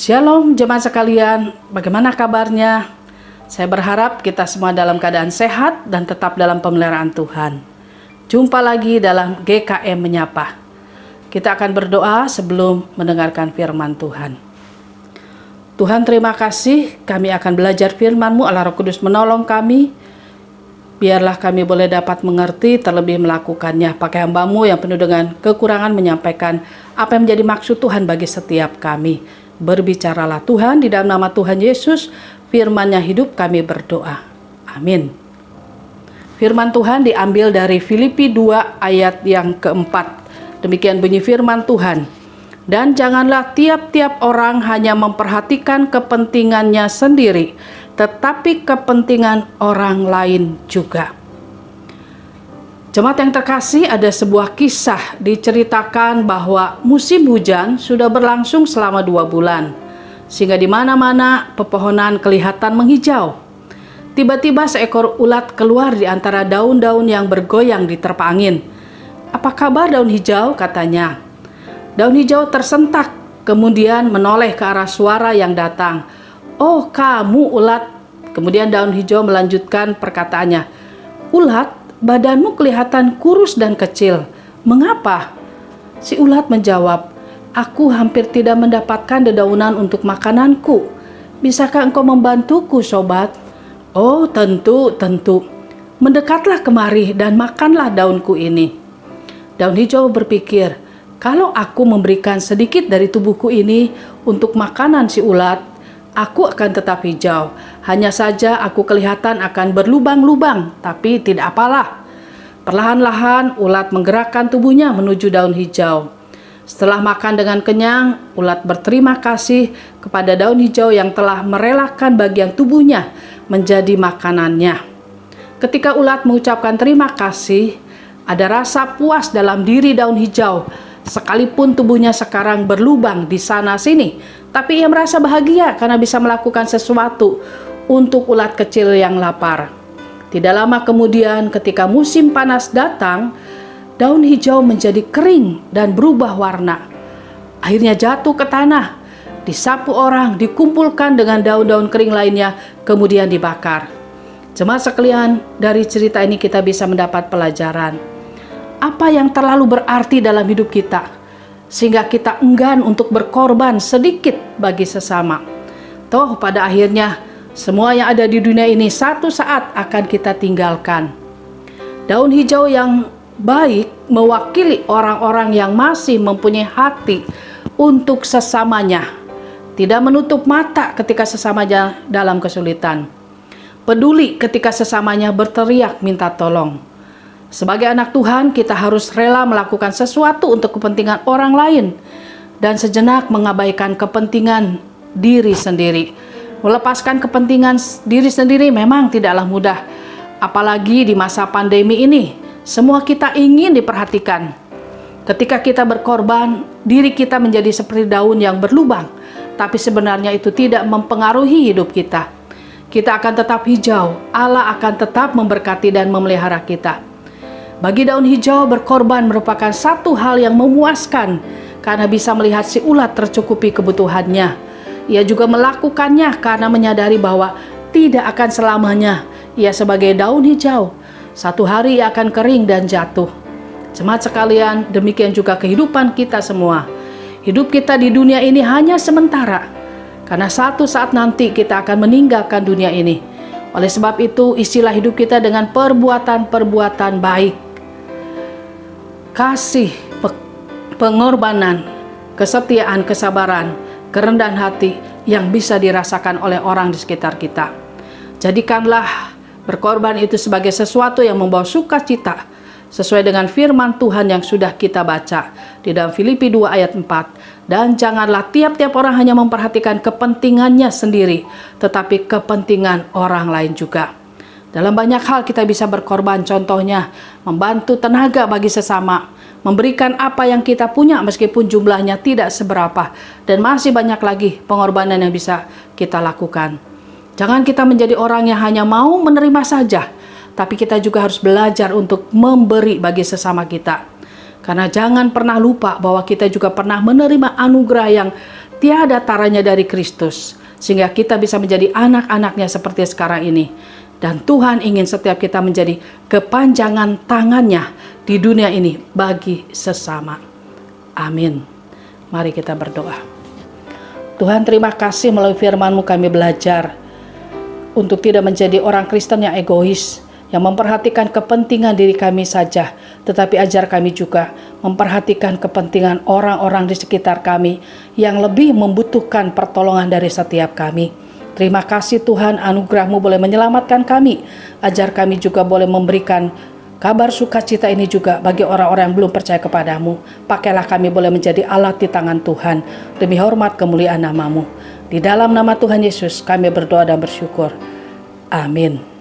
Shalom jemaat sekalian, bagaimana kabarnya? Saya berharap kita semua dalam keadaan sehat dan tetap dalam pemeliharaan Tuhan. Jumpa lagi dalam GKM Menyapa. Kita akan berdoa sebelum mendengarkan firman Tuhan. Tuhan, terima kasih, kami akan belajar firman-Mu, Allah Roh Kudus menolong kami. Biarlah kami boleh dapat mengerti, terlebih melakukannya. Pakai hamba-Mu yang penuh dengan kekurangan menyampaikan apa yang menjadi maksud Tuhan bagi setiap kami. Berbicaralah Tuhan, di dalam nama Tuhan Yesus, firman-Nya hidup, kami berdoa. Amin. Firman Tuhan diambil dari Filipi 2 ayat yang keempat. Demikian bunyi firman Tuhan. Dan janganlah tiap-tiap orang hanya memperhatikan kepentingannya sendiri, tetapi kepentingan orang lain juga. Jemaat yang terkasih, ada sebuah kisah diceritakan bahwa musim hujan sudah berlangsung selama 2 bulan. Sehingga di mana-mana pepohonan kelihatan menghijau. Tiba-tiba seekor ulat keluar di antara daun-daun yang bergoyang diterpa angin. "Apa kabar daun hijau?" katanya. Daun hijau tersentak, kemudian menoleh ke arah suara yang datang. "Oh, kamu ulat." Kemudian daun hijau melanjutkan perkataannya. "Ulat, badanmu kelihatan kurus dan kecil. Mengapa?" Si ulat menjawab, "Aku hampir tidak mendapatkan dedaunan untuk makananku. Bisakah engkau membantuku, sobat?" "Oh, tentu. Mendekatlah kemari dan makanlah daunku ini." Daun hijau berpikir, "Kalau aku memberikan sedikit dari tubuhku ini untuk makanan si ulat, aku akan tetap hijau. Hanya saja aku kelihatan akan berlubang-lubang, tapi tidak apalah." Perlahan-lahan ulat menggerakkan tubuhnya menuju daun hijau. Setelah makan dengan kenyang, ulat berterima kasih kepada daun hijau yang telah merelakan bagian tubuhnya menjadi makanannya. Ketika ulat mengucapkan terima kasih, ada rasa puas dalam diri daun hijau. Sekalipun tubuhnya sekarang berlubang di sana-sini, tapi ia merasa bahagia karena bisa melakukan sesuatu untuk ulat kecil yang lapar. Tidak lama kemudian, ketika musim panas datang, daun hijau menjadi kering dan berubah warna. Akhirnya jatuh ke tanah, disapu orang, dikumpulkan dengan daun-daun kering lainnya, kemudian dibakar. Jemaat sekalian, dari cerita ini kita bisa mendapat pelajaran. Apa yang terlalu berarti dalam hidup kita, sehingga kita enggan untuk berkorban sedikit bagi sesama. Toh pada akhirnya, semua yang ada di dunia ini satu saat akan kita tinggalkan. Daun hijau yang baik mewakili orang-orang yang masih mempunyai hati untuk sesamanya. Tidak menutup mata ketika sesamanya dalam kesulitan. Peduli ketika sesamanya berteriak minta tolong. Sebagai anak Tuhan, kita harus rela melakukan sesuatu untuk kepentingan orang lain dan sejenak mengabaikan kepentingan diri sendiri. Melepaskan kepentingan diri sendiri memang tidaklah mudah, apalagi di masa pandemi ini. Semua kita ingin diperhatikan. Ketika kita berkorban, diri kita menjadi seperti daun yang berlubang, tapi sebenarnya itu tidak mempengaruhi hidup kita. Kita akan tetap hijau, Allah akan tetap memberkati dan memelihara kita. Bagi daun hijau, berkorban merupakan satu hal yang memuaskan karena bisa melihat si ulat tercukupi kebutuhannya. Ia juga melakukannya karena menyadari bahwa tidak akan selamanya ia sebagai daun hijau. Satu hari ia akan kering dan jatuh. Jemaat sekalian, demikian juga kehidupan kita semua. Hidup kita di dunia ini hanya sementara, karena satu saat nanti kita akan meninggalkan dunia ini. Oleh sebab itu, isilah hidup kita dengan perbuatan-perbuatan baik. Kasih, pengorbanan, kesetiaan, kesabaran, kerendahan hati yang bisa dirasakan oleh orang di sekitar kita. Jadikanlah berkorban itu sebagai sesuatu yang membawa sukacita, sesuai dengan firman Tuhan yang sudah kita baca di dalam Filipi 2 ayat 4. Dan janganlah tiap-tiap orang hanya memperhatikan kepentingannya sendiri, tetapi kepentingan orang lain juga. Dalam banyak hal kita bisa berkorban, contohnya membantu tenaga bagi sesama, memberikan apa yang kita punya meskipun jumlahnya tidak seberapa, dan masih banyak lagi pengorbanan yang bisa kita lakukan. Jangan kita menjadi orang yang hanya mau menerima saja, tapi kita juga harus belajar untuk memberi bagi sesama kita. Karena jangan pernah lupa bahwa kita juga pernah menerima anugerah yang tiada taranya dari Kristus, sehingga kita bisa menjadi anak-anaknya seperti sekarang ini. Dan Tuhan ingin setiap kita menjadi kepanjangan tangannya di dunia ini bagi sesama. Amin. Mari kita berdoa. Tuhan, terima kasih melalui firman-Mu kami belajar untuk tidak menjadi orang Kristen yang egois, yang memperhatikan kepentingan diri kami saja, tetapi ajar kami juga memperhatikan kepentingan orang-orang di sekitar kami yang lebih membutuhkan pertolongan dari setiap kami. Terima kasih Tuhan, anugerah-Mu boleh menyelamatkan kami. Ajar kami juga boleh memberikan kabar sukacita ini juga bagi orang-orang yang belum percaya kepadamu. Pakailah kami boleh menjadi alat di tangan Tuhan, demi hormat kemuliaan nama-Mu. Di dalam nama Tuhan Yesus kami berdoa dan bersyukur. Amin.